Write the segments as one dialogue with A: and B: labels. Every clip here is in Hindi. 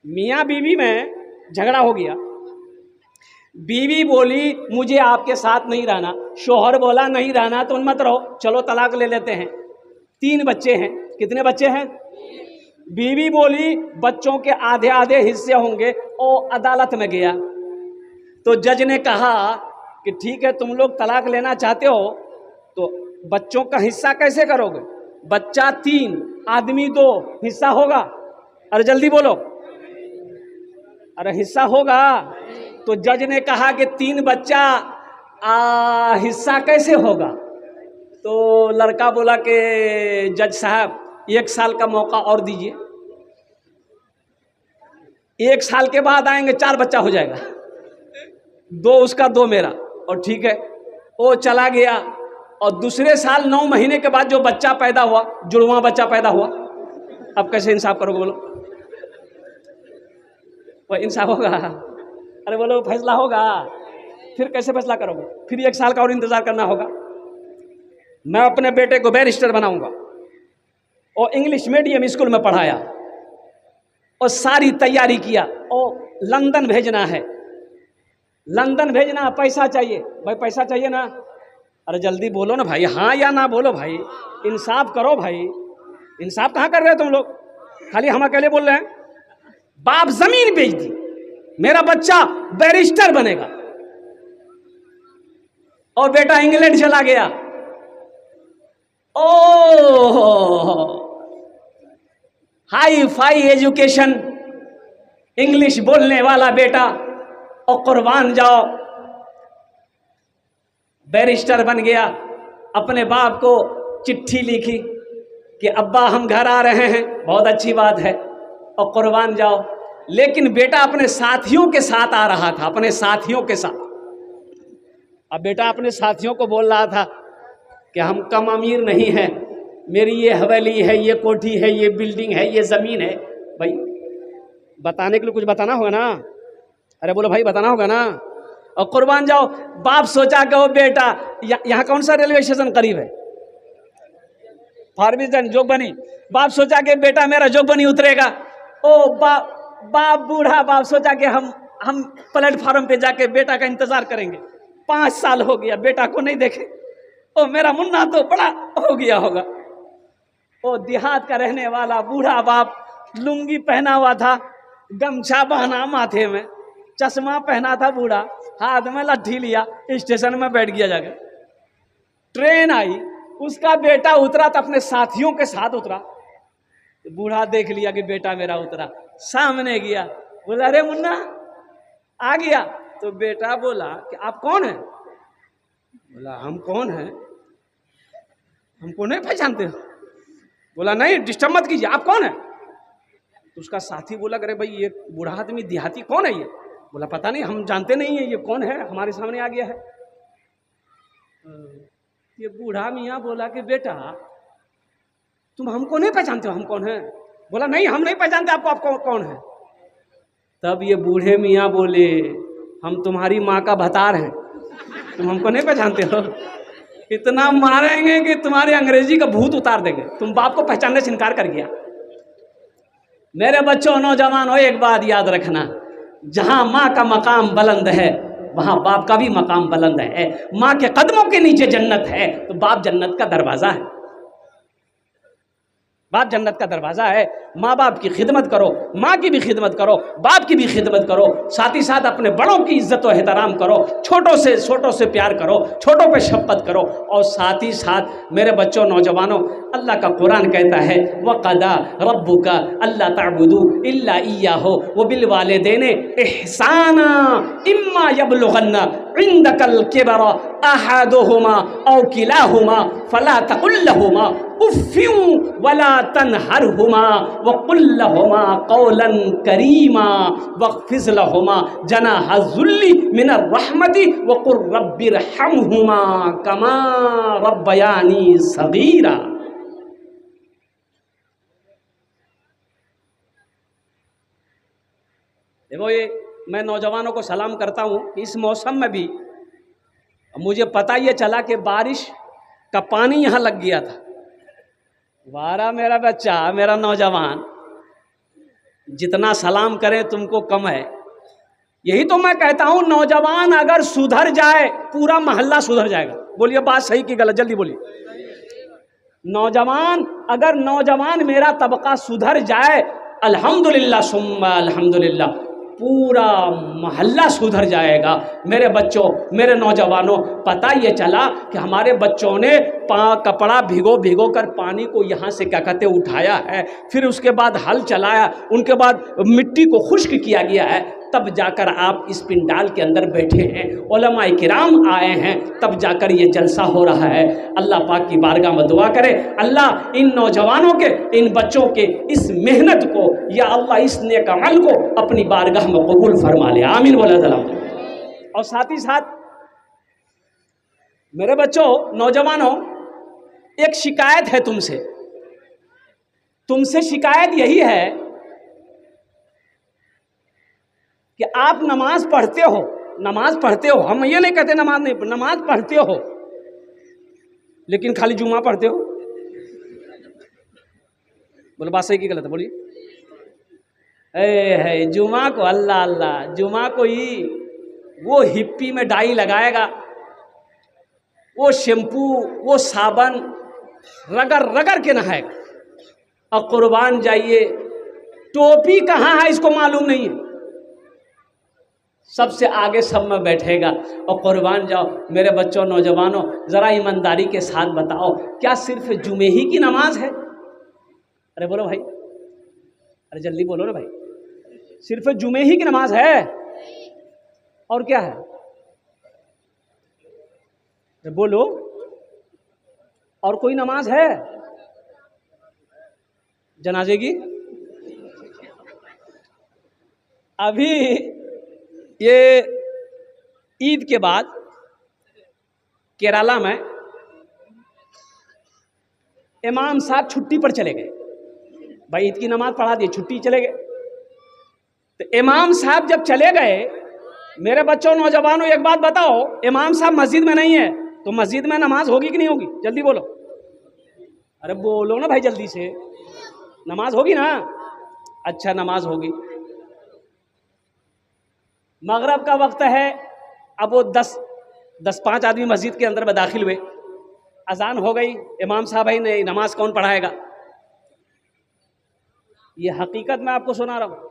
A: मियाँ बीवी में झगड़ा हो गया। बीवी बोली मुझे आपके साथ नहीं रहना, शोहर बोला नहीं रहना तो मत रहो, चलो तलाक ले लेते हैं। 3 बच्चे हैं। कितने बच्चे हैं? बीवी बोली बच्चों के आधे आधे हिस्से होंगे और अदालत में गया तो जज ने कहा कि ठीक है तुम लोग तलाक लेना चाहते हो तो बच्चों का हिस्सा कैसे करोगे? बच्चा 3 आदमी 2 हिस्सा होगा? अरे जल्दी बोलो, अरे हिस्सा होगा। तो जज ने कहा कि 3 बच्चा हिस्सा कैसे होगा? तो लड़का बोला कि जज साहब 1 साल का मौका और दीजिए, 1 साल के बाद आएंगे 4 बच्चा हो जाएगा, 2 उसका 2 मेरा। और ठीक है वो चला गया और दूसरे साल 9 महीने के बाद जो बच्चा पैदा हुआ, जुड़वा बच्चा पैदा हुआ, अब कैसे इंसाफ करोगे बोलो? वो इंसाफ होगा? अरे बोलो फैसला होगा? फिर कैसे फैसला करोगे? फिर 1 साल का और इंतजार करना होगा। मैं अपने बेटे को बैरिस्टर बनाऊंगा और इंग्लिश मीडियम स्कूल में पढ़ाया और सारी तैयारी किया और लंदन भेजना है, लंदन भेजना, पैसा चाहिए भाई, पैसा चाहिए ना? अरे जल्दी बोलो ना भाई, हाँ या ना बोलो भाई, इंसाफ करो भाई। इंसाफ कहाँ कर रहे हो तुम लोग? खाली हम अकेले बोल रहे हैं। बाप जमीन बेच दी, मेरा बच्चा बैरिस्टर बनेगा और बेटा इंग्लैंड चला गया। ओ हाई फाई एजुकेशन, इंग्लिश बोलने वाला बेटा, और कुर्बान जाओ बैरिस्टर बन गया। अपने बाप को चिट्ठी लिखी कि अब्बा हम घर आ रहे हैं, बहुत अच्छी बात है, और कुर्बान जाओ। लेकिन बेटा अपने साथियों के साथ आ रहा था, अपने साथियों के साथ। अब बेटा अपने साथियों को बोल रहा था कि हम कम अमीर नहीं हैं, मेरी ये हवेली है, ये कोठी है, ये बिल्डिंग है, ये ज़मीन है। भाई बताने के लिए कुछ बताना होगा ना? अरे बोलो भाई बताना होगा ना? और कुर्बान जाओ, बाप सोचा कि वो बेटा यहाँ कौन सा रेलवे स्टेशन करीब है? फार्मिंगटन, जोगबनी। बाप सोचा कि बेटा मेरा जोगबनी उतरेगा। ओ बाप बूढ़ा बाप सोचा कि हम प्लेटफार्म पे जाके बेटा का इंतजार करेंगे। 5 साल हो गया बेटा को नहीं देखे। ओ मेरा मुन्ना तो बड़ा हो गया होगा। ओ देहात का रहने वाला बूढ़ा बाप, लुंगी पहना हुआ था, गमछा बहना माथे में, चश्मा पहना था बूढ़ा, हाथ में लट्ठी लिया, स्टेशन में बैठ गया जाके। ट्रेन आई, उसका बेटा उतरा तो अपने साथियों के साथ उतरा। बूढ़ा देख लिया कि बेटा मेरा उतरा, सामने गया, बोला अरे मुन्ना आ गया। तो बेटा बोला कि आप कौन हैं? बोला हम कौन हैं? हमको नहीं पहचानते हो? बोला नहीं डिस्टर्ब मत कीजिए, आप कौन हैं? तो उसका साथी बोला अरे भाई ये बूढ़ा आदमी देहाती कौन है ये? बोला पता नहीं, हम जानते नहीं है ये कौन है, हमारे सामने आ गया है। ये बूढ़ा मियाँ बोला कि बेटा तुम हमको नहीं पहचानते हो, हम कौन हैं? बोला नहीं हम नहीं पहचानते आपको, आप कौन है? तब ये बूढ़े मियाँ बोले हम तुम्हारी माँ का भतार हैं, तुम हमको नहीं पहचानते हो? इतना मारेंगे कि तुम्हारे अंग्रेजी का भूत उतार देंगे, तुम बाप को पहचानने से इनकार कर गया। मेरे बच्चों नौजवानों एक बात याद रखना, जहां माँ का मकाम बुलंद है वहां बाप का भी मकाम बुलंद है। माँ के कदमों के नीचे जन्नत है तो बाप जन्नत का दरवाजा है, बाप जन्नत का दरवाजा है। माँ बाप की खिदमत करो, माँ की भी खिदमत करो, बाप की भी खिदमत करो, साथ ही साथ अपने बड़ों की इज्जत और एहतराम करो, छोटों से प्यार करो, छोटों पे शफ़क़त करो। और साथ ही साथ मेरे बच्चों नौजवानों, अल्लाह का कुरान कहता है वक़दा रब्बुका अल्ला ताबुदू इल्ला इय्याहु व बिल वालिदैनि इहसाना इम्मा यबलुगन्ना इंदकल किबरा अहदुहुमा औ किलाहुमा फला तकुल लहुमा उफ़्फिन वला तनहरहुमा वक़ुल लहुमा क़ौलन करीमा वख़्फ़िज़ लहुमा जनाह ज़ुल्ली मिनर रहमति वक़ुल रब्बिरहमहुमा कमा रब्बयानी सग़ीरा। देखो ये मैं नौजवानों को सलाम करता हूँ। इस मौसम में भी मुझे पता ये चला कि बारिश का पानी यहाँ लग गया था। वारा मेरा बच्चा, मेरा नौजवान जितना सलाम करें तुमको कम है। यही तो मैं कहता हूं, नौजवान अगर सुधर जाए पूरा मोहल्ला सुधर जाएगा। बोलिए बात सही की गलत, जल्दी बोलिए। नौजवान मेरा तबका सुधर जाए, अल्हम्दुलिल्लाह सुम्मा अल्हम्दुलिल्लाह, पूरा मोहल्ला सुधर जाएगा। मेरे बच्चों, मेरे नौजवानों, पता ये चला कि हमारे बच्चों ने कपड़ा भिगो कर पानी को यहाँ से क्या कहते उठाया है, फिर उसके बाद हल चलाया, उनके बाद मिट्टी को खुश्क किया गया है, तब जाकर आप इस पिंडाल के अंदर बैठे हैं, उलमाए किराम आए हैं, तब जाकर ये जलसा हो रहा है। अल्लाह पाक की बारगाह में दुआ करे, अल्लाह इन नौजवानों के, इन बच्चों के इस मेहनत को, या अल्लाह इस नेक अमल को अपनी बारगाह में कबूल फरमा ले, आमीन बोला जला। और साथ ही साथ मेरे बच्चों, नौजवानों, एक शिकायत है तुमसे शिकायत यही है कि आप नमाज पढ़ते हो, हम ये नहीं कहते नमाज पढ़ते हो, लेकिन खाली जुमा पढ़ते हो। बोलो बात सही की गलत है, बोलिए। है जुमा को अल्लाह अल्लाह, जुमा को ही वो हिप्पी में डाई लगाएगा, वो शैम्पू, वो साबन रगड़ के नहाएगा, और कुर्बान जाइए, टोपी कहाँ है इसको मालूम नहीं है, सबसे आगे सब में बैठेगा और कुर्बान जाओ। मेरे बच्चों, नौजवानों, ज़रा ईमानदारी के साथ बताओ, क्या सिर्फ जुमे ही की नमाज है? अरे बोलो भाई, अरे जल्दी बोलो ना भाई, सिर्फ जुमे ही की नमाज है और क्या है? अरे बोलो, और कोई नमाज है? जनाजे की? अभी ये ईद के बाद केरला में इमाम साहब छुट्टी पर चले गए। भाई ईद की नमाज पढ़ा दी, छुट्टी चले गए। तो इमाम साहब जब चले गए, मेरे बच्चों, नौजवानों, एक बात बताओ, इमाम साहब मस्जिद में नहीं है तो मस्जिद में नमाज होगी कि नहीं होगी? जल्दी बोलो। अरे बोलो ना भाई जल्दी से, नमाज होगी ना? अच्छा, नमाज होगी। मगरब का वक्त है, अब वो 10-5 आदमी मस्जिद के अंदर में दाखिल हुए, अजान हो गई, इमाम साहब भाई ने नमाज कौन पढ़ाएगा? ये हकीकत मैं आपको सुना रहा हूँ,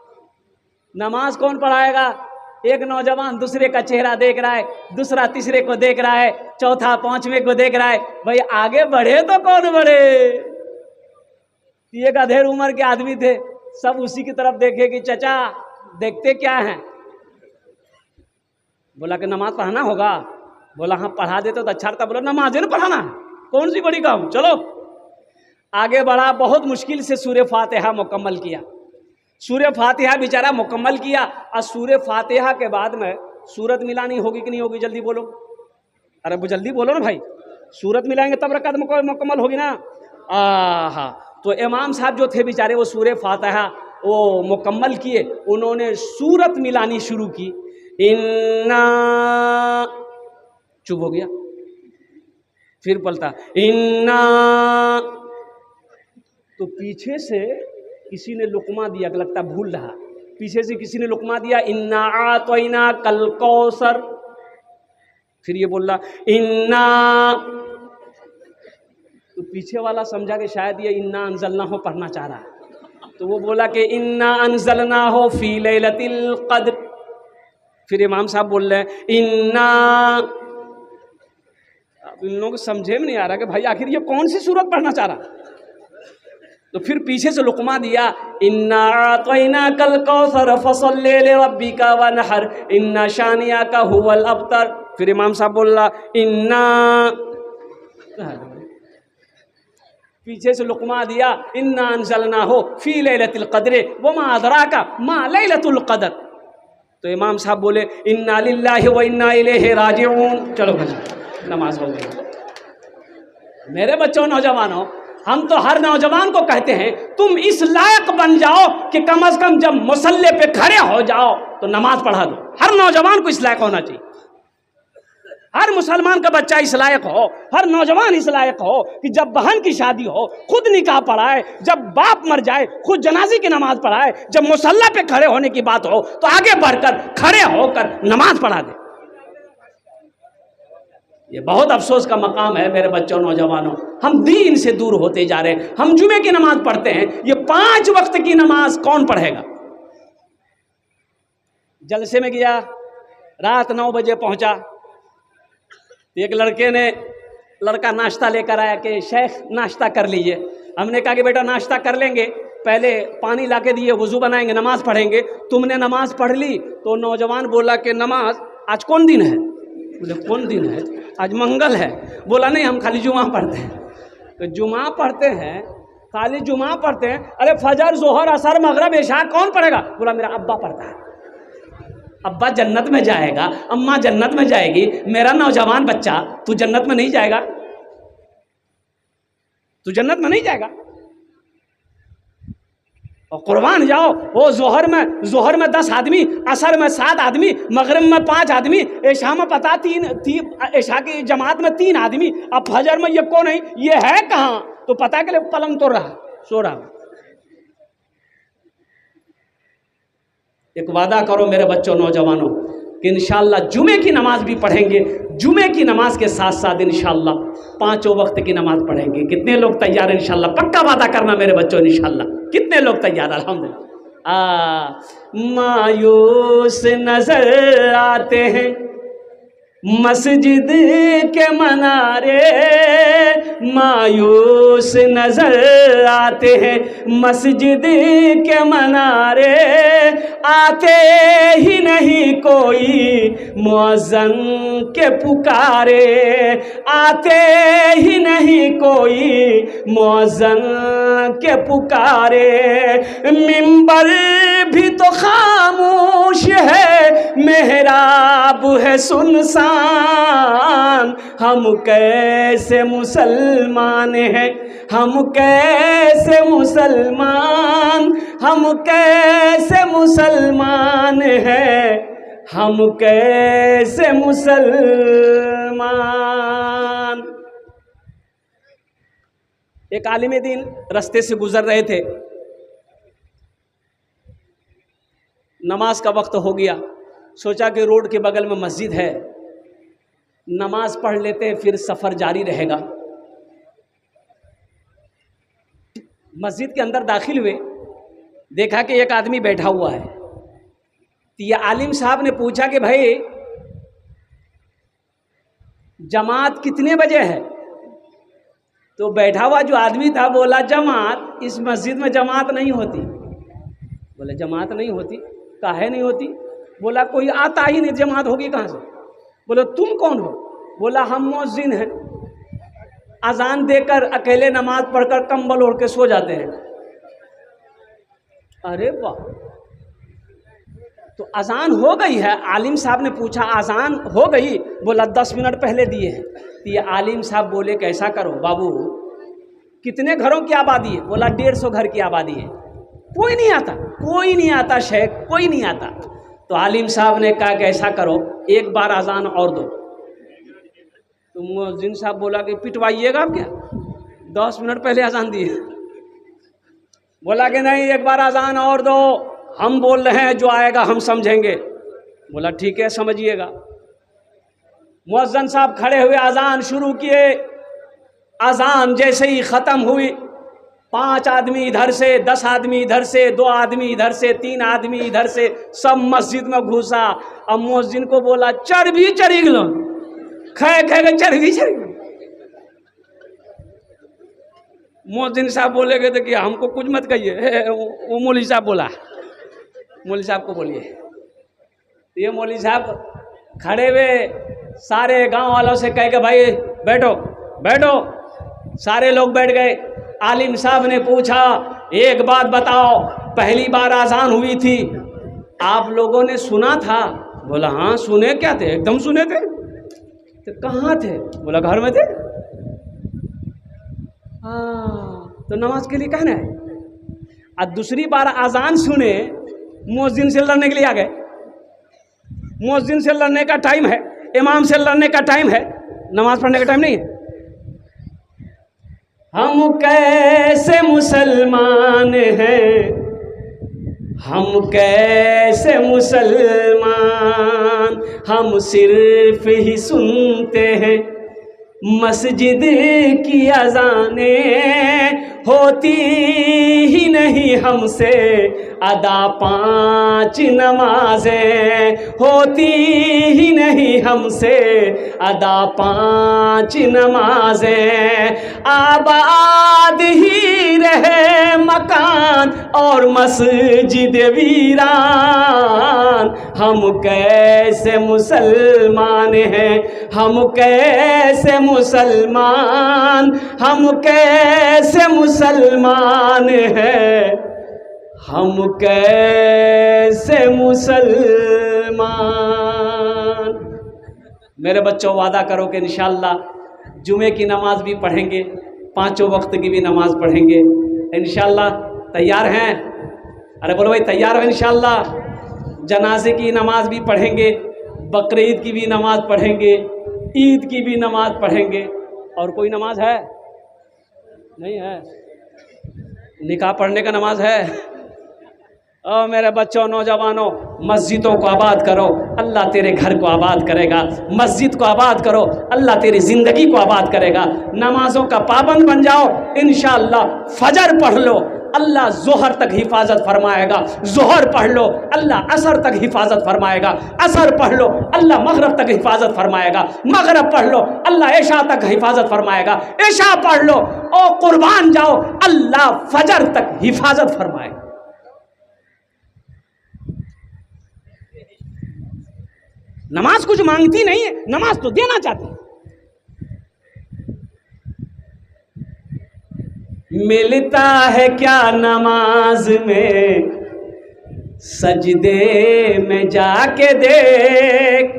A: नमाज कौन पढ़ाएगा? एक नौजवान दूसरे का चेहरा देख रहा है, दूसरा तीसरे को देख रहा है, चौथा पांचवें को देख रहा है। भाई आगे बढ़े तो कौन बढ़े? ये अधेड़ उम्र के आदमी थे, सब उसी की तरफ देखे कि चचा देखते क्या हैं? बोला कि नमाज पढ़ाना होगा। बोला हाँ पढ़ा देते तो अच्छा था। बोला नमाज ना पढ़ाना है, कौन सी बड़ी काम, चलो। आगे बढ़ा, बहुत मुश्किल से सूरह फातिहा मुकम्मल किया। सूरह फातिहा बेचारा मुकम्मल किया, और सूरह फातिहा के बाद में सूरत मिलानी होगी कि नहीं होगी? जल्दी बोलो। अरे वो जल्दी बोलो ना भाई, सूरत मिलाएंगे तब रकात मुकम्मल होगी ना। हाँ, तो इमाम साहब जो थे बेचारे, वो सूरह फातिहा वो मुकम्मल किए, उन्होंने सूरत मिलानी शुरू की। इन्ना, चुप हो गया, फिर पलटा इन्ना, तो पीछे से किसी ने लुकमा दिया, लगता भूल रहा, पीछे से किसी ने लुकमा दिया, इन्ना आतैना कल कौसर। फिर ये बोल रहा इन्ना, तो पीछे वाला समझा कि शायद ये इन्ना अंजलना हो पढ़ना चाह रहा है, तो वो बोला कि इन्ना अंजलना हो फी लैलतिल क़द्र। फिर इमाम साहब बोल रहे हैं इन्ना। अब इन लोगों को समझे में नहीं आ रहा कि भाई आखिर ये कौन सी सूरत पढ़ना चाह रहा। तो फिर पीछे से लुकमा दिया, इन्ना आतैना कल कौसर फसल्लि लिरब्बिका वनहर इन्ना शानियाका हुवल अबतर। फिर इमाम साहब बोल रहा इन्ना, पीछे से लुकमा दिया, इन्ना अंजलना हो फी लैलतिल क़द्र वमा अदराका मा लैलतुल क़द्र। तो इमाम साहब बोले इन्ना लिल्लाहि व इन्ना इलैहि राजिऊन। चलो भाई, नमाज हो गई। मेरे बच्चों, नौजवानों, हम तो हर नौजवान को कहते हैं तुम इस लायक बन जाओ कि कम से कम जब मुसल्ले पे खड़े हो जाओ तो नमाज पढ़ा दो। हर नौजवान को इस लायक होना चाहिए। हर मुसलमान का बच्चा इस लायक हो, हर नौजवान इस लायक हो कि जब बहन की शादी हो खुद निकाह पढ़ाए, जब बाप मर जाए खुद जनाजे की नमाज पढ़ाए, जब मुसल्ला पे खड़े होने की बात हो तो आगे बढ़कर खड़े होकर नमाज पढ़ा दे। ये बहुत अफसोस का मकाम है मेरे बच्चों, नौजवानों। हम दीन से दूर होते जा रहे हैं। हम जुमे की नमाज पढ़ते हैं, ये 5 वक्त की नमाज कौन पढ़ेगा? जलसे में गया, रात 9 बजे पहुंचा, एक लड़का नाश्ता लेकर आया कि शेख नाश्ता कर लीजिए। हमने कहा कि बेटा नाश्ता कर लेंगे, पहले पानी लाके दिए, वुजू बनाएंगे, नमाज पढ़ेंगे। तुमने नमाज पढ़ ली? तो नौजवान बोला कि नमाज आज कौन दिन है? बोले कौन दिन है? आज मंगल है। बोला नहीं, हम खाली जुमा पढ़ते हैं। तो जुमा पढ़ते हैं, खाली जुमा पढ़ते हैं? अरे फजर, जोहर, असर, मगरिब, इशा कौन पढ़ेगा? बोला मेरा अब्बा पढ़ता है। अब्बा जन्नत में जाएगा, अम्मा जन्नत में जाएगी, मेरा नौजवान बच्चा तू जन्नत में नहीं जाएगा? तू जन्नत में नहीं जाएगा? और कुर्बान जाओ, वो जोहर में 10 आदमी, असर में 7 आदमी, मगरिब में 5 आदमी, इशा में पता 3, इशा की जमात में 3 आदमी, अब फजर में ये कौन है? ये है कहाँ? तो पता के लिए पलंग तो रहा, सो रहा। एक वादा करो मेरे बच्चों, नौजवानों, कि इंशाअल्लाह जुमे की नमाज भी पढ़ेंगे। जुमे की नमाज के साथ साथ इंशाअल्लाह 5 वक्त की नमाज पढ़ेंगे। कितने लोग तैयार हैं? इंशाअल्लाह पक्का वादा करना मेरे बच्चों, इंशाअल्लाह। कितने लोग तैयार? अल्हम्दुलिल्लाह। मायूस नजर आते हैं मस्जिद के मनारे, मायूस नजर आते हैं मस्जिद के मनारे, आते ही नहीं कोई मुअज्जन के पुकारे, आते ही नहीं कोई मुअज्जन के पुकारे। मिंबर भी तो खामोश है, मेहराब है सुनसान, हम कैसे मुसलमान हैं, हम कैसे मुसलमान, हम कैसे मुसलमान हैं, हम कैसे मुसलमान। एक आलिम दीन रास्ते से गुजर रहे थे, नमाज का वक्त हो गया, सोचा कि रोड के बगल में मस्जिद है, नमाज पढ़ लेते हैं, फिर सफ़र जारी रहेगा। मस्जिद के अंदर दाखिल हुए, देखा कि एक आदमी बैठा हुआ है। तो ये आलिम साहब ने पूछा कि भाई जमात कितने बजे है? तो बैठा हुआ जो आदमी था बोला जमात, इस मस्जिद में जमात नहीं होती। बोले जमात नहीं होती? काहे नहीं होती? बोला कोई आता ही नहीं, जमात होगी कहाँ से? बोले तुम कौन हो? बोला हम मुअज्जिन हैं, अजान देकर अकेले नमाज पढ़कर कंबल ओढ़ के सो जाते हैं। अरे वाह! तो अजान हो गई है? आलिम साहब ने पूछा अजान हो गई? बोला 10 मिनट पहले दिए हैं। तो ये आलिम साहब बोले कि ऐसा करो बाबू, कितने घरों की आबादी है? बोला 150 घर की आबादी है। कोई नहीं आता, कोई नहीं आता शेख, कोई नहीं आता। तो आलिम साहब ने कहा कि ऐसा करो, एक बार अजान और दो। तो मुअज्जिन साहब बोला कि पिटवाइएगा आप क्या? 10 मिनट पहले अजान दिए। बोला कि नहीं, एक बार अजान और दो, हम बोल रहे हैं, जो आएगा हम समझेंगे। बोला ठीक है, समझिएगा। मुअज्जिन साहब खड़े हुए, अजान शुरू किए। अजान जैसे ही ख़त्म हुई, 5 आदमी इधर से, 10 आदमी इधर से, 2 आदमी इधर से, 3 आदमी इधर से, सब मस्जिद में घुसा। अब मुअज्जिन को बोला चर्बी चढ़ी गलो, खे खे चर्बी चढ़ी। मुअज्जिन साहब बोले गए थे कि हमको कुछ मत कहिए। वो मौलवी साहब बोला, मौलवी साहब को बोलिए। ये मौलवी साहब खड़े हुए, सारे गांव वालों से कह के भाई बैठो बैठो। सारे लोग बैठ गए। आलिम साहब ने पूछा एक बात बताओ, पहली बार आज़ान हुई थी, आप लोगों ने सुना था? बोला हाँ सुने। क्या थे? एकदम सुने थे। तो कहाँ थे? बोला घर में थे। हाँ, तो नमाज के लिए कहना है। अब दूसरी बार आज़ान सुने, मुअज्जिन से लड़ने के लिए आ गए। मुअज्जिन से लड़ने का टाइम है, इमाम से लड़ने का टाइम है, नमाज पढ़ने का टाइम नहीं है। हम कैसे मुसलमान हैं, हम कैसे मुसलमान, हम सिर्फ ही सुनते हैं मस्जिद की अज़ानें, होती ही नहीं हमसे अदा 5 नमाजें, होती ही नहीं हमसे अदा 5 नमाजें। आबाद ही रहे मकान और मस्जिद वीरान, हम कैसे मुसलमान हैं, हम कैसे मुसलमान, हम कैसे मुसलमान हैं, हम कैसे मुसलमान। मेरे बच्चों, वादा करो कि इंशाअल्लाह जुमे की नमाज भी पढ़ेंगे, 5 वक्त की भी नमाज पढ़ेंगे इंशाअल्लाह। तैयार हैं? अरे बोलो भाई, तैयार हो इंशाअल्लाह? जनाजे की नमाज भी पढ़ेंगे, बकरीद की भी नमाज पढ़ेंगे, ईद की भी नमाज पढ़ेंगे। और कोई नमाज है? नहीं है? निकाह पढ़ने का नमाज है? ओ मेरे बच्चों, नौजवानों, मस्जिदों को आबाद करो, अल्लाह तेरे घर को आबाद करेगा। मस्जिद को आबाद करो, अल्लाह तेरी ज़िंदगी को आबाद करेगा। नमाजों का पाबंद बन जाओ इंशाअल्लाह। फजर पढ़ लो, अल्लाह ज़ोहर तक हिफाजत फरमाएगा। ज़ोहर पढ़ लो, अल्लाह असर तक हिफाजत फरमाएगा। असर पढ़ लो, अल्लाह मगरब तक हिफाजत फरमाएगा। मगरब पढ़ लो, अल्लाह इशा तक हिफाजत फरमाएगा। इशा पढ़ लो, ओ कुर्बान जाओ, अल्लाह फजर तक हिफाजत फरमाएगा। नमाज कुछ मांगती नहीं है, नमाज तो देना चाहती है। मिलता है क्या नमाज में, सजदे में जाके देख,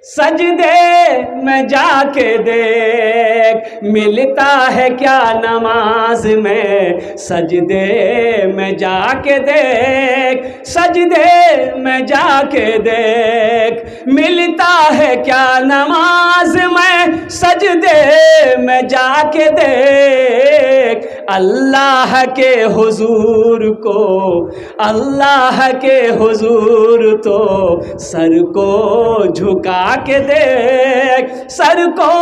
A: सजदे में जाके देख। मिलता है क्या नमाज में, सजदे में जाके देख, सजदे में जाके देख। मिलता है क्या नमाज में, सजदे में जाके देख। अल्लाह के हुजूर को, अल्लाह के हुजूर तो सर को झुका के देख, सर को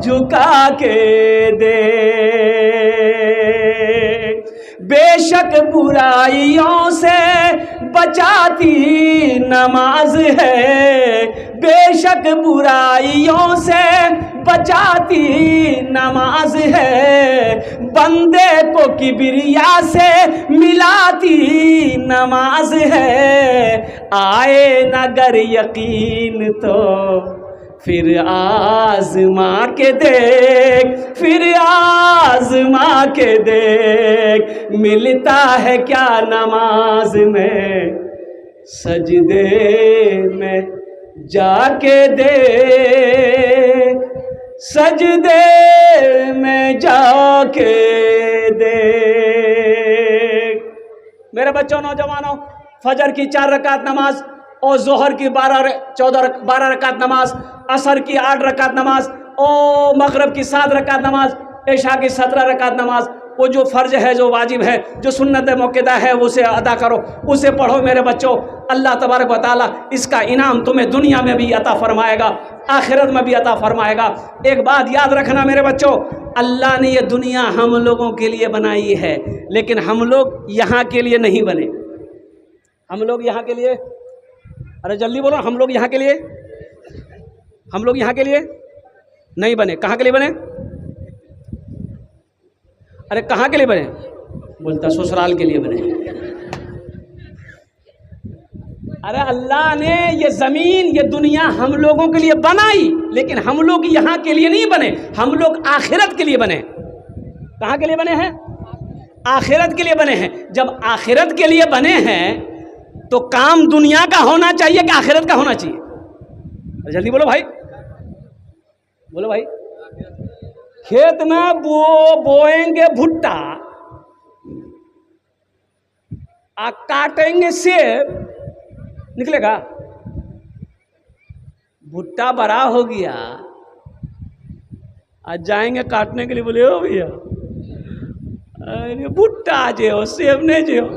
A: झुका के देख। बेशक बुराइयों से बचाती नमाज है, बेशक बुराइयों से बचाती नमाज है। बंदे को किबरिया से मिलाती नमाज है। आए नगर यकीन तो फिर आज़मा के देख, फिर आज़मा के देख। मिलता है क्या नमाज में, सजदे में जाके देख, सजदे में जाके देख। मेरे बच्चों, नौजवानों, फजर की 4 रकात नमाज और जोहर की 12 रकात नमाज, असर की 8 रकात नमाज और मगरब की 7 रकात नमाज, इशा की 17 रकात नमाज। वो जो फ़र्ज है, जो वाजिब है, जो सुन्नत मौक़िदा है, उसे अदा करो, उसे पढ़ो। मेरे बच्चों, अल्लाह तबारक व तआला इसका इनाम तुम्हें दुनिया में भी अता फरमाएगा, आखिरत में भी अता फरमाएगा। एक बात याद रखना मेरे बच्चों, अल्लाह ने ये दुनिया हम लोगों के लिए बनाई है, लेकिन हम लोग यहाँ के लिए नहीं बने। हम लोग यहाँ के लिए, अरे जल्दी बोलो, हम लोग यहाँ के लिए, हम लोग यहाँ के लिए नहीं बने। कहाँ के लिए बने? अरे कहाँ के लिए बने? बोलता ससुराल के लिए बने। अरे अल्लाह ने ये ज़मीन, ये दुनिया हम लोगों के लिए बनाई, लेकिन हम लोग यहाँ के लिए नहीं बने, हम लोग आखिरत के लिए बने। कहाँ के लिए बने हैं? आखिरत के लिए बने हैं। जब आखिरत के लिए बने हैं तो काम दुनिया का होना चाहिए कि आखिरत का होना चाहिए? जल्दी बोलो भाई, बोलो भाई। खेत में बोएंगे भुट्टा, काटेंगे सेब, निकलेगा? भुट्टा बड़ा हो गया, आज जाएंगे काटने के लिए, बोले ओ भैया अरे भुट्टा जे हो, सेब नहीं जे हो।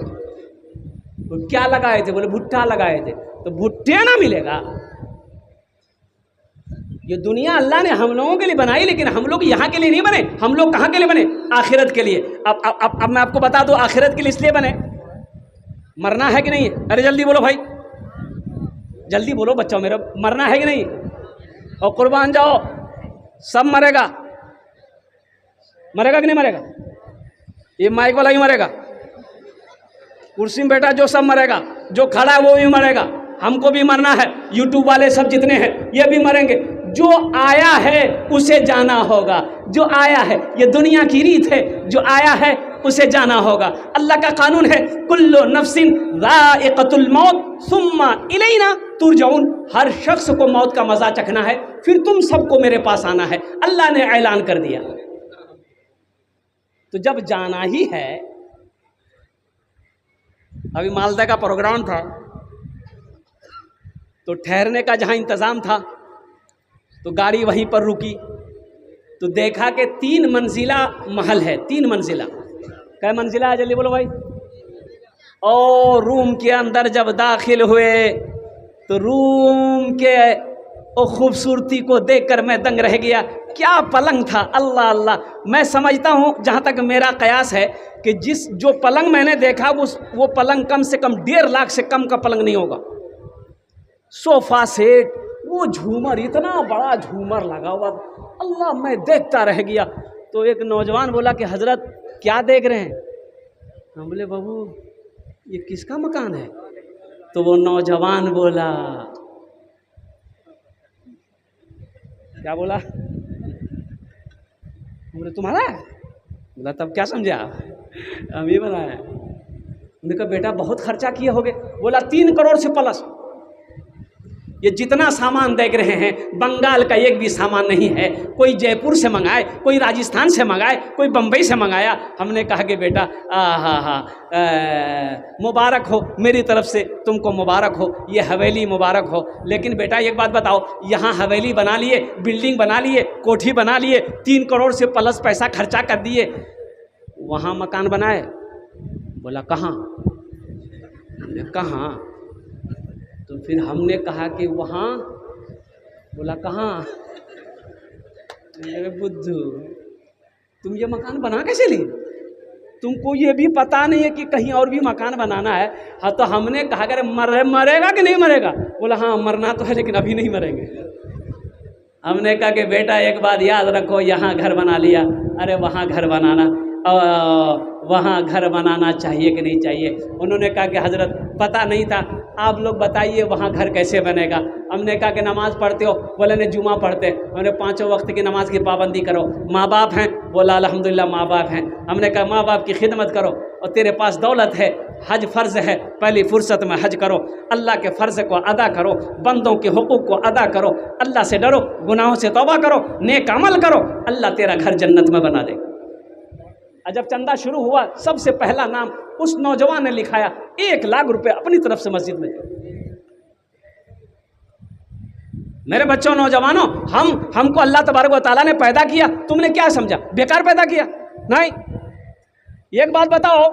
A: तो क्या लगाए थे? बोले भुट्टा लगाए थे। तो भुट्टे ना मिलेगा? ये दुनिया अल्लाह ने हम लोगों के लिए बनाई, लेकिन हम लोग यहाँ के लिए नहीं बने। हम लोग कहाँ के लिए बने? आखिरत के लिए। अब मैं आपको बता दूं, आखिरत के लिए इसलिए बने, मरना है कि नहीं? अरे जल्दी बोलो भाई, जल्दी बोलो बच्चों मेरा, मरना है कि नहीं? और कुर्बान जाओ, सब मरेगा। मरेगा कि नहीं मरेगा? ये माइक वाला ही मरेगा, कुर्सी में बैठा जो सब मरेगा, जो खड़ा है वो भी मरेगा, हमको भी मरना है, यूट्यूब वाले सब जितने हैं ये भी मरेंगे। जो आया है उसे जाना होगा, जो आया है, ये दुनिया की रीत है, जो आया है उसे जाना होगा। अल्लाह का कानून है, कुल्लु नफ्सिन ज़ाइक़तुल मौत सुम्मा इलैना तुरजऊन। हर शख्स को मौत का मजा चखना है, फिर तुम सबको मेरे पास आना है। अल्लाह ने ऐलान कर दिया। तो जब जाना ही है, अभी मालदा का प्रोग्राम था, तो ठहरने का जहाँ इंतज़ाम था तो गाड़ी वहीं पर रुकी, तो देखा कि 3 मंजिला महल है। 3 मंजिला, क्या मंजिला है? जल्दी बोलो भाई। और रूम के अंदर जब दाखिल हुए तो रूम के खूबसूरती को देखकर मैं दंग रह गया। क्या पलंग था, अल्लाह अल्लाह। मैं समझता हूँ, जहाँ तक मेरा कयास है, कि जो पलंग मैंने देखा वो पलंग कम से कम 1.5 लाख से कम का पलंग नहीं होगा। सोफा सेट, वो झूमर, इतना बड़ा झूमर लगा हुआ, अल्लाह मैं देखता रह गया। तो एक नौजवान बोला कि हजरत क्या देख रहे हैं? हम बोले बाबू ये किसका मकान है? तो वो नौजवान बोला, क्या बोला? बोले तुम्हारा है? बोला तब क्या समझे आप? हम ही बनाया। उन्होंने कहा बेटा बहुत खर्चा किए होगे। बोला 3 करोड़ से प्लस। ये जितना सामान देख रहे हैं, बंगाल का एक भी सामान नहीं है। कोई जयपुर से मंगाए, कोई राजस्थान से मंगाए, कोई बम्बई से मंगाया। हमने कहा कि बेटा मुबारक हो, मेरी तरफ से तुमको मुबारक हो, ये हवेली मुबारक हो। लेकिन बेटा एक बात बताओ, यहाँ हवेली बना लिए, बिल्डिंग बना लिए, कोठी बना लिए, 3 करोड़ से प्लस पैसा खर्चा कर दिए, वहाँ मकान बनाए? बोला कहाँ? कहाँ? तो फिर हमने कहा कि वहाँ। बोला कहाँ? बुद्धू तुम ये मकान बना कैसे लिए? तुमको ये भी पता नहीं है कि कहीं और भी मकान बनाना है? हाँ, तो हमने कहा कि मरेगा कि नहीं मरेगा? बोला हाँ मरना तो है, लेकिन अभी नहीं मरेंगे। हमने कहा कि बेटा एक बात याद रखो, यहाँ घर बना लिया, अरे वहाँ घर बनाना, वहाँ घर बनाना चाहिए कि नहीं चाहिए? उन्होंने कहा कि हजरत पता नहीं था, आप लोग बताइए वहाँ घर कैसे बनेगा। हमने कहा कि नमाज़ पढ़ते हो? बोले नहीं जुमा पढ़ते। हमने 5 वक्त की नमाज की पाबंदी करो। माँ बाप हैं? बोला अल्हम्दुलिल्लाह माँ बाप हैं। हमने कहा माँ बाप की खिदमत करो, और तेरे पास दौलत है, हज फ़र्ज़ है, पहली फुर्सत में हज करो, अल्लाह के फ़र्ज़ को अदा करो, बंदों के हुकूक़ को अदा करो, अल्लाह से डरो, गुनाहों से तौबा करो, नेक अमल करो, अल्लाह तेरा घर जन्नत में बना दे। जब चंदा शुरू हुआ, सबसे पहला नाम उस नौजवान ने लिखाया, 1 लाख रुपए अपनी तरफ से मस्जिद में। मेरे बच्चों, नौजवानों, हमको अल्लाह तबारक व तआला ने पैदा किया, तुमने क्या समझा? बेकार पैदा किया? नहीं। एक बात बताओ,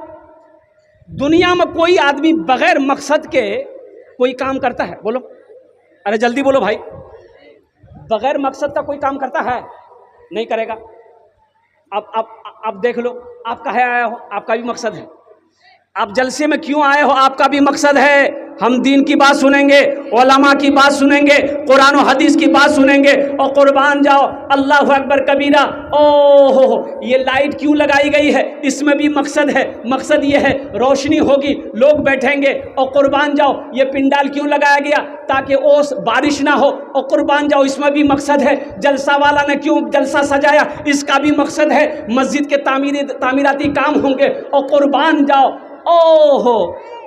A: दुनिया में कोई आदमी बगैर मकसद के कोई काम करता है? बोलो, अरे जल्दी बोलो भाई। बगैर मकसद का कोई काम करता है? नहीं करेगा। अब देख लो, आप कहाँ आए हो? आपका भी मकसद है। आप जलसे में क्यों आए हो? आपका भी मकसद है। हम दीन की बात सुनेंगे, उलमा की बात सुनेंगे, कुरान और हदीस की बात सुनेंगे, और कुर्बान जाओ अल्लाहु अकबर कबीरा। ओहो, ये लाइट क्यों लगाई गई है? इसमें भी मकसद है। मकसद ये है रोशनी होगी, लोग बैठेंगे। और कुर्बान जाओ, ये पिंडाल क्यों लगाया गया? ताकि ओस बारिश ना हो। और कुर्बान जाओ, इसमें भी मकसद है। जलसा वाला ने क्यों जलसा सजाया? इसका भी मकसद है। मस्जिद के तामीराती काम होंगे। और कुर्बान जाओ, ओहो,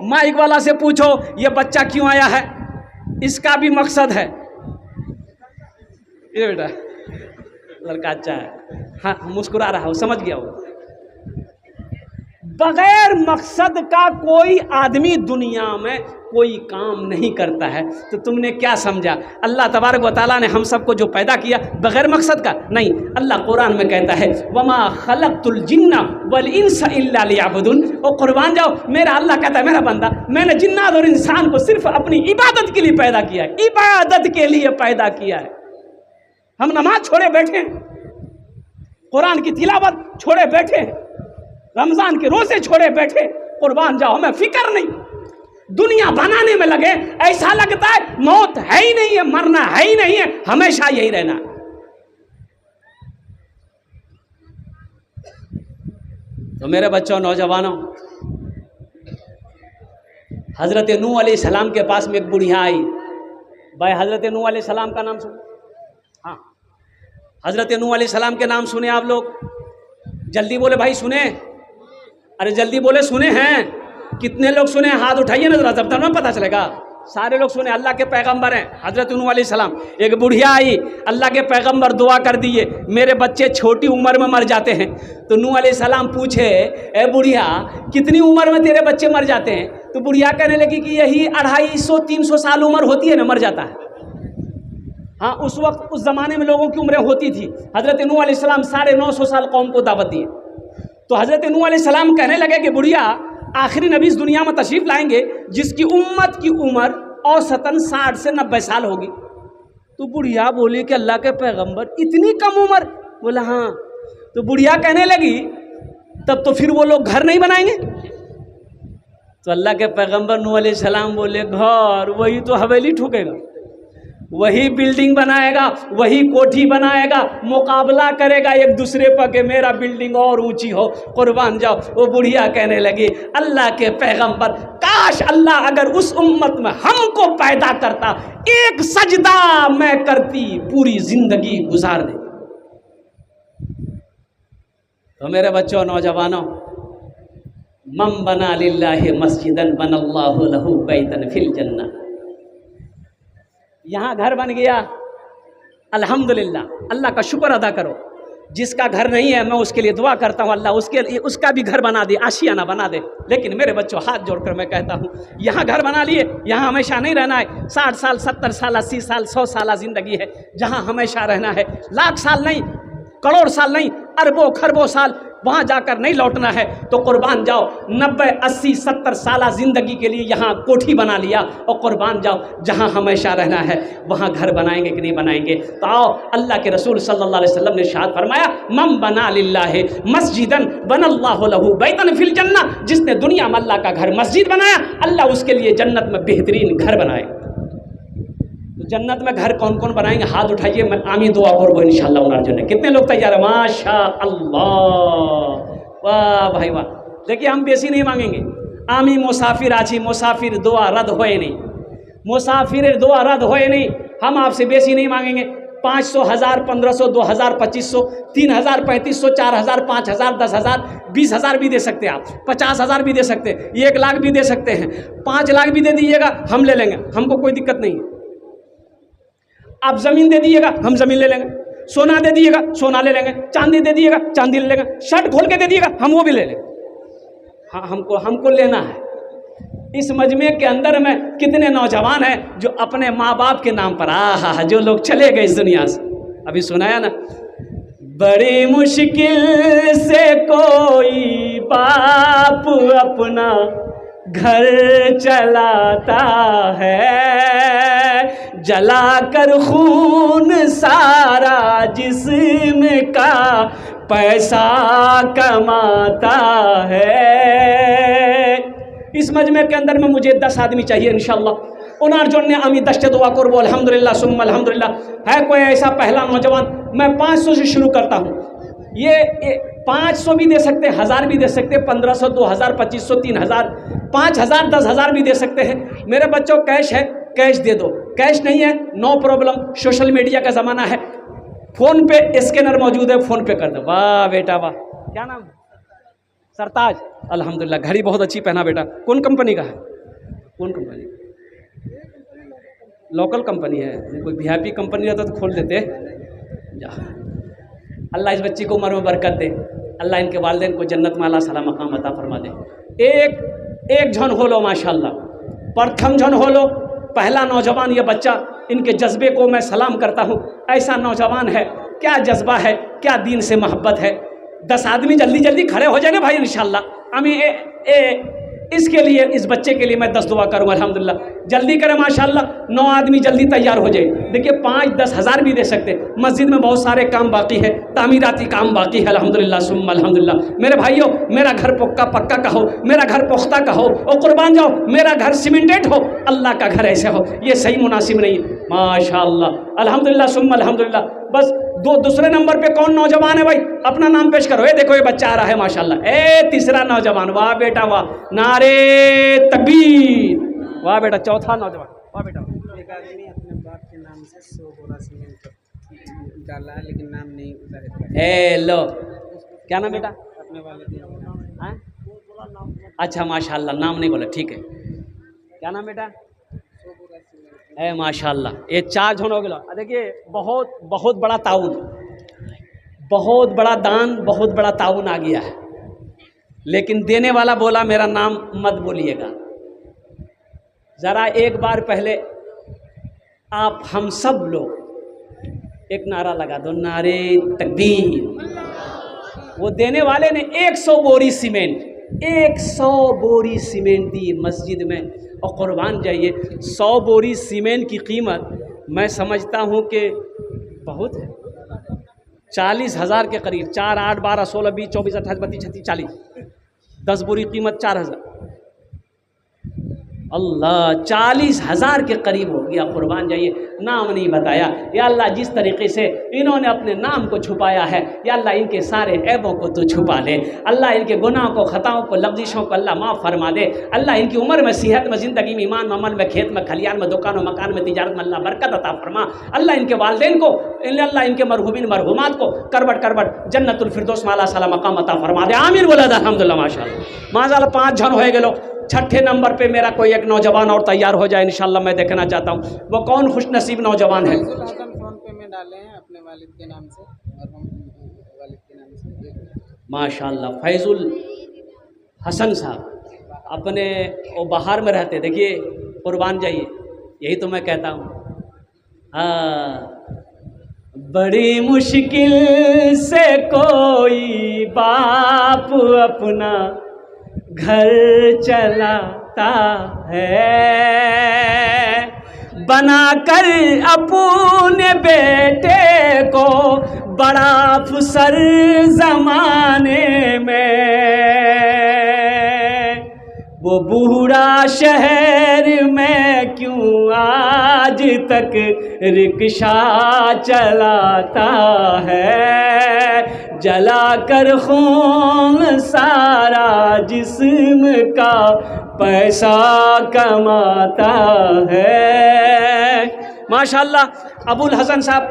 A: माइक वाला से पूछो ये बच्चा क्यों आया है? इसका भी मकसद है। ये बेटा लड़का अच्छा है, हाँ मुस्कुरा रहा हो, समझ गया हो। बगैर मकसद का कोई आदमी दुनिया में कोई काम नहीं करता है। तो तुमने क्या समझा, अल्लाह तबारक व तआला ने हम सबको जो पैदा किया बगैर मकसद का? नहीं। अल्लाह कुरान में कहता है वमा खलक़तुल जिन्ना वल इंसा इल्ला लियअबुदून। ओ कुर्बान जाओ, मेरा अल्लाह कहता है मेरा बंदा, मैंने जिन्नात और इंसान को सिर्फ अपनी इबादत के लिए पैदा किया है, इबादत के लिए पैदा किया है। हम नमाज छोड़े बैठे हैं, कुरान की तिलावत छोड़े बैठे हैं, रमजान के रोजे छोड़े बैठे, कुर्बान जाओ हमें फिक्र नहीं, दुनिया बनाने में लगे। ऐसा लगता है मौत है ही नहीं है, मरना है ही नहीं है, हमेशा यही रहना। तो मेरे बच्चों, नौजवानों, हजरत नूह अलैहिस्सलाम के पास में एक बुढ़िया आई। भाई हजरत नूह अलैहिस्सलाम का नाम सुने? हाँ, हजरत नूह अलैहिस्सलाम के नाम सुने आप लोग? जल्दी बोले भाई, सुने? अरे जल्दी बोले, सुने हैं? कितने लोग सुने? हाथ उठाइए ना जरा, तब में पता चलेगा। सारे लोग सुने। अल्लाह के पैगंबर हैं हजरत नूह अलैहिस्सलाम। एक बुढ़िया आई, अल्लाह के पैगंबर दुआ कर दिए, मेरे बच्चे छोटी उम्र में मर जाते हैं। तो नूह अलैहिस्सलाम पूछे, ए बुढ़िया कितनी उम्र में तेरे बच्चे मर जाते हैं? तो बुढ़िया कहने लगी कि यही 250-300 साल उम्र होती है ना, मर जाता है। हाँ, उस वक्त उस ज़माने में लोगों की उम्रें होती थी। हजरत नूह अलैहिस्सलाम 950 साल कौम को दावत दिए। तो हजरत नूह अलैहिस्सलाम कहने लगे कि बुढ़िया, आखिरी नबी इस दुनिया में तशरीफ लाएंगे जिसकी उम्मत की उम्र औसतन 60 से 90 साल होगी। तो बुढ़िया बोली कि अल्लाह के पैगंबर इतनी कम उम्र? बोला हाँ। तो बुढ़िया कहने लगी तब तो फिर वो लोग घर नहीं बनाएंगे? तो अल्लाह के पैगंबर नूह अलैहिस्सलाम बोले, घर वही तो हवेली ठोकेगा, वही बिल्डिंग बनाएगा, वही कोठी बनाएगा, मुकाबला करेगा एक दूसरे पर कि मेरा बिल्डिंग और ऊंची हो, कुर्बान जाओ। वो बुढ़िया कहने लगी, अल्लाह के पैगंबर, काश अल्लाह अगर उस उम्मत में हमको पैदा करता, एक सजदा मैं करती, पूरी जिंदगी गुजार दे। तो मेरे बच्चों, नौजवानों, मम बना लिल्लाहि मस्जिदन बनल्लाहु लहू बैतन फिल जन्नह। यहाँ घर बन गया, अल्हम्दुलिल्लाह, अल्लाह का शुक्र अदा करो। जिसका घर नहीं है मैं उसके लिए दुआ करता हूँ, अल्लाह उसके लिए उसका भी घर बना दे, आशियाना बना दे। लेकिन मेरे बच्चों, हाथ जोड़कर मैं कहता हूँ, यहाँ घर बना लिए, यहाँ हमेशा नहीं रहना है। 60 साल, 70 साल, 80 साल, 100 साल ज़िंदगी है, जहाँ हमेशा रहना है। लाख साल नहीं, करोड़ साल नहीं, अरबों खरबों साल वहाँ जाकर नहीं लौटना है। तो कुर्बान जाओ, 90, 80, 70 साल ज़िंदगी के लिए यहाँ कोठी बना लिया, और कुर्बान जाओ, जहाँ हमेशा रहना है वहाँ घर बनाएंगे कि नहीं बनाएंगे? तो आओ, अल्लाह के रसूल सल्लल्लाहु अलैहि वसल्लम ने इरशाद फरमाया, मम बना लिल्लाहि मस्जिदन बनल्लाहु लहू बैतन फिल जन्नह। जिसने दुनिया में अल्लाह का घर मस्जिद बनाया, अल्लाह उसके लिए जन्नत में बेहतरीन घर बनाए। तो जन्नत में घर कौन कौन बनाएंगे? हाथ उठाइए, मैं आमीन दुआ करबो इंशाअल्लाह उनार जन्नत। कितने लोग तैयार है? माशा अल्लाह, वाह भाई वाह। देखिए, हम बेसी नहीं मांगेंगे। आमी मुसाफिर आछी, मुसाफिर दुआ रद्द होए नहीं, मुसाफिर दुआ रद्द होए नहीं। हम आपसे बेसी नहीं मांगेंगे। 500, 1000, 1500, 2000, 2500, 3000, 3500, 4000, 5000, 10,000, 20,000 भी दे सकते हैं आप, 50,000 भी दे सकते हैं, 1 लाख भी दे सकते हैं, 5 लाख भी दे दीजिएगा, हम ले लेंगे, हमको कोई दिक्कत नहीं है। आप ज़मीन दे दीजिएगा, हम ज़मीन ले लेंगे। सोना दे दीजिएगा, सोना ले लेंगे। चांदी दे दीजिएगा, चांदी ले लेंगे। शर्ट खोल के दे दीजिएगा, हम वो भी ले लेंगे। हाँ, हमको लेना है। इस मजमे के अंदर में कितने नौजवान हैं जो अपने माँ बाप के नाम पर जो लोग चले गए इस दुनिया से। अभी सुनाया ना, बड़ी मुश्किल से कोई बाप अपना घर चलाता है, जलाकर खून सारा जिस्म का पैसा कमाता है। इस मजमे के अंदर में मुझे 10 आदमी चाहिए इंशाअल्लाह। उनार जोड़ने आमी 10 दुआ करबो, अल्हम्दुलिल्लाह सुम्मा अल्हम्दुलिल्लाह। है कोई ऐसा पहला नौजवान? मैं 500 से शुरू करता हूँ। ये 500 भी दे सकते, 1000 भी दे सकते, 1500, 2000, 2500, 3000, 5000, 10,000 भी दे सकते हैं। मेरे बच्चों, कैश है, कैश दे दो। कैश नहीं है, नो प्रॉब्लम, सोशल मीडिया का ज़माना है, फ़ोन पे स्कैनर मौजूद है, फ़ोन पे कर दो। वाह बेटा वाह। क्या नाम? सरताज। अल्हम्दुलिल्लाह, घड़ी बहुत अच्छी पहना बेटा। कौन कंपनी का है? कौन कंपनी? लोकल कंपनी है। कोई VIP कंपनी रहता तो खोल देते। जा, अल्लाह इस बच्ची को उम्र में बरकत दे, अल्लाह इनके वालिदैन को जन्नत में अल्लाह सला मकाम अता फरमा दे। एक झन हो लो माशाल्लाह, प्रथम झन हो लो, पहला नौजवान ये बच्चा, इनके जज्बे को मैं सलाम करता हूँ। ऐसा नौजवान है, क्या जज्बा है, क्या दीन से मोहब्बत है। 10 आदमी जल्दी जल्दी खड़े हो जाए ना भाई इंशाल्लाह। हमें इसके लिए, इस बच्चे के लिए मैं 10 दुआ करूँगा अल्हम्दुलिल्लाह। जल्दी करें माशाल्लाह, 9 आदमी जल्दी तैयार हो जाए। देखिए 5-10 हज़ार भी दे सकते। मस्जिद में बहुत सारे काम बाकी है, तामीराती काम बाकी है अल्हम्दुलिल्लाह सुम्मा अल्हम्दुलिल्लाह। मेरे भाइयों, मेरा घर पक्का का हो, मेरा घर पुख्ता का हो, और कुर्बान जाओ मेरा घर सीमेंटेड हो, अल्लाह का घर ऐसे हो, ये सही मुनासिब नहीं है। माशाल्लाह अल्हम्दुलिल्लाह सुम्मा अल्हम्दुलिल्लाह। बस दूसरे नंबर पे कौन नौजवान है भाई, अपना नाम पेश करो। ये देखो ये बच्चा आ रहा है माशाल्लाह। तीसरा नौजवान, वाह बेटा वाह, नारे तकबीर, वाह बेटा। चौथा नौजवान, वाह बेटा।
B: एक आदमी अपने बाप के नाम से 100 बोरा सीमेंट डाला है, लेकिन नाम नहीं उतारे।
A: लो, क्या नाम बेटा?
B: अपने वाले।
A: अच्छा माशाल्लाह, नाम नहीं बोला, ठीक है। क्या नाम बेटा? माशाल्लाह, ये 4 जन हो गए। देखिए बहुत बड़ा ताउन, बहुत बड़ा दान, बहुत बड़ा ताउन आ गया है। लेकिन देने वाला बोला मेरा नाम मत बोलिएगा। ज़रा एक बार पहले आप हम सब लोग एक नारा लगा दो, नारे तकबीर। वो देने वाले ने 100 बोरी सीमेंट, 100 बोरी सीमेंट दी मस्जिद में। और कुर्बान जाइए, 100 बोरी सीमेंट की कीमत मैं समझता हूँ कि बहुत है, 40,000 के करीब। 4, 8, 12, 16, 20, 24, 28, 32, 36, 40, 10 बोरी कीमत 4,000। अल्लाह, 40,000 के करीब हो गया। कुर्बान जाइए, नाम नहीं बताया। या अल्लाह, जिस तरीके से इन्होंने अपने नाम को छुपाया है, या अल्लाह इनके सारे ऐबों को तो छुपा दे। अल्लाह इनके गुनाह को, खताओं को, लफ्ज़िशों को अल्लाह माफ़ फरमा दे। अल्लाह इनकी उम्र में, सेहत में, ज़िंदगी में, ईमान में, अमल में, खेत में, खलियान में, दुकान में, मकान में, तिजारत में अल्लाह बरकत अता फरमा। अल्लाह इनके वालिदैन को, अल्लाह इनके मरहूमिन मरहूमात को करबट जन्नतुल फिरदौस में अल्लाह सला मकाम अता फरमा दे। आमीन बोला अल्हम्दुलिल्लाह माशाल्लाह। 5 जन हो गए लोग। छठे नंबर पे मेरा कोई एक नौजवान और तैयार हो जाए इंशाल्लाह, मैं देखना चाहता हूँ वो कौन खुशनसीब नौजवान है।
B: फोन पे में डाले हैं अपने वालिद के नाम से, और हम वालिद के नाम से।
A: माशाल्लाह, फैजुल हसन साहब अपने वो बाहर में रहते। देखिए कुर्बान जाइए, यही तो मैं कहता हूँ। बड़ी मुश्किल से कोई बाप अपना घर चलाता है, बनाकर अपने बेटे को बड़ा अफसर ज़माने में। वो बूढ़ा शहर में क्यों आज तक रिक्शा चलाता है, जलाकर खून सारा जिस्म का पैसा कमाता है। माशाल्लाह, अबुल हसन साहब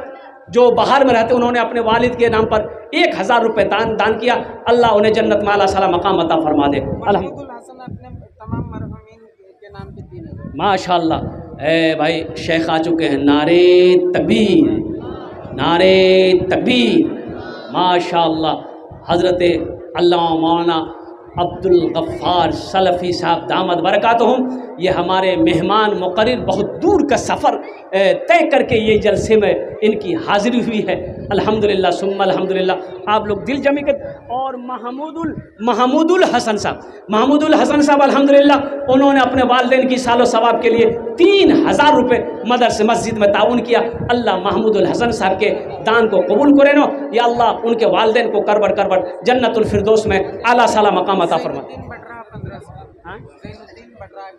A: जो बाहर में रहते, उन्होंने अपने वालिद के नाम पर 1000 रुपये दान किया। अल्लाह उन्हें जन्नत में आला सला मकाम अता फरमा दे। माशाल्लाह, भाई शेख आ चुके हैं। नारे तकबीर, नारे तकबीर। माशाल्लाह, हज़रत अल्लामा मौलाना अब्दुल गफ़्फ़ार सलफ़ी साहब दामद बरकातुहुम, ये हमारे मेहमान मुक़र्रिर, बहुत दूर का सफ़र तय करके ये जलसे में इनकी हाज़िरी हुई है। अल्हम्दुलिल्लाह सुम्मा अल्हम्दुलिल्लाह। आप लोग दिल जमी के। और महमूदुल हसन साहब अल्हम्दुलिल्लाह, उन्होंने अपने वालिदैन की सालो सवाब के लिए 3000 रुपये मदरसे मस्जिद में ताउन किया। अल्लाह महमूदुल हसन साहब के दान को कबूल करे नो। या अल्लाह उनके वालिदैन को करबट जन्नतुल फिरदौस में आला साला मकाम अता फरमा।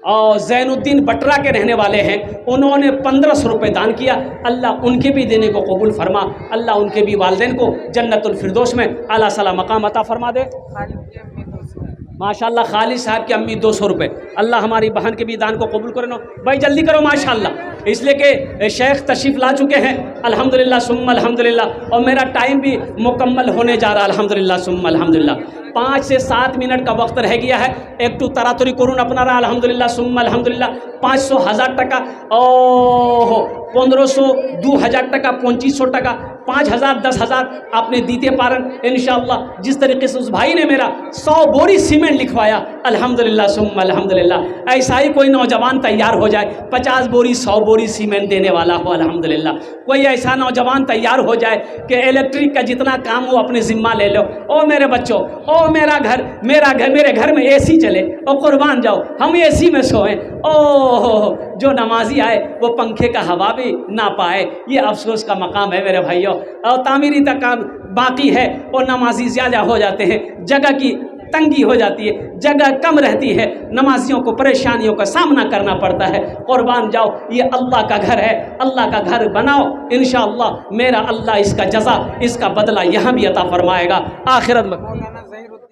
A: और ज़ैनुद्दीन बटरा के रहने वाले हैं, उन्होंने 1500 रुपये दान किया। अल्लाह उनके भी देने को कबूल फरमा। अल्लाह उनके भी वालिदैन को जन्नतुल फिरदौस में आला सला मकाम अता फरमा दे। माशाल्लाह, खालिद साहब की अम्मी 200 रुपये। अल्लाह हमारी बहन के भी दान को कबूल करो। भाई जल्दी करो माशाल्लाह, इसलिए कि शेख तशरीफ़ ला चुके हैं। अल्हम्दुलिल्लाह सुम्मा अल्हम्दुलिल्लाह। और मेरा टाइम भी मुकम्मल होने जा रहा है। अल्हम्दुलिल्लाह सुम्मा अल्हम्दुलिल्लाह। 5 से 7 मिनट का वक्त रह गया है। একটু তাড়াতাড়ি করুন আপনারা। আলহামদুলিল্লাহ সুম্মা আলহামদুলিল্লাহ। 500,000 টাকা, ও 1500, 2000 টাকা, 2500 টাকা, 5000, 10,000 आपने दीते पारन इंशाअल्लाह। जिस तरीके से उस भाई ने मेरा 100 बोरी सीमेंट लिखवाया, अल्हम्दुलिल्लाह सुम्मा अल्हम्दुलिल्लाह, ऐसा ही कोई नौजवान तैयार हो जाए 50 बोरी 100 बोरी सीमेंट देने वाला हो, अल्हम्दुलिल्लाह। कोई ऐसा नौजवान तैयार हो जाए कि इलेक्ट्रिक का जितना काम हो अपने ज़िम्मा ले लो। ओ मेरे बच्चों, ओ मेरा घर मेरे घर में एसी चले, ओ कुर्बान जाओ हम एसी में सोएं। ओ जो नमाजी आए वो पंखे का हवा भी ना पाए, ये अफसोस का मकाम है मेरे भाइयों। और तामीरी तक काम बाकी है और नमाजी ज़्यादा हो जाते हैं, जगह की तंगी हो जाती है, जगह कम रहती है, नमाजियों को परेशानियों का सामना करना पड़ता है। कुर्बान जाओ, ये अल्लाह का घर है, अल्लाह का घर बनाओ, इंशाअल्लाह मेरा अल्लाह इसका जज़ा, इसका बदला यहाँ भी अता फरमाएगा आखिरत में।
B: मौलाना ज़हीरुद्दीन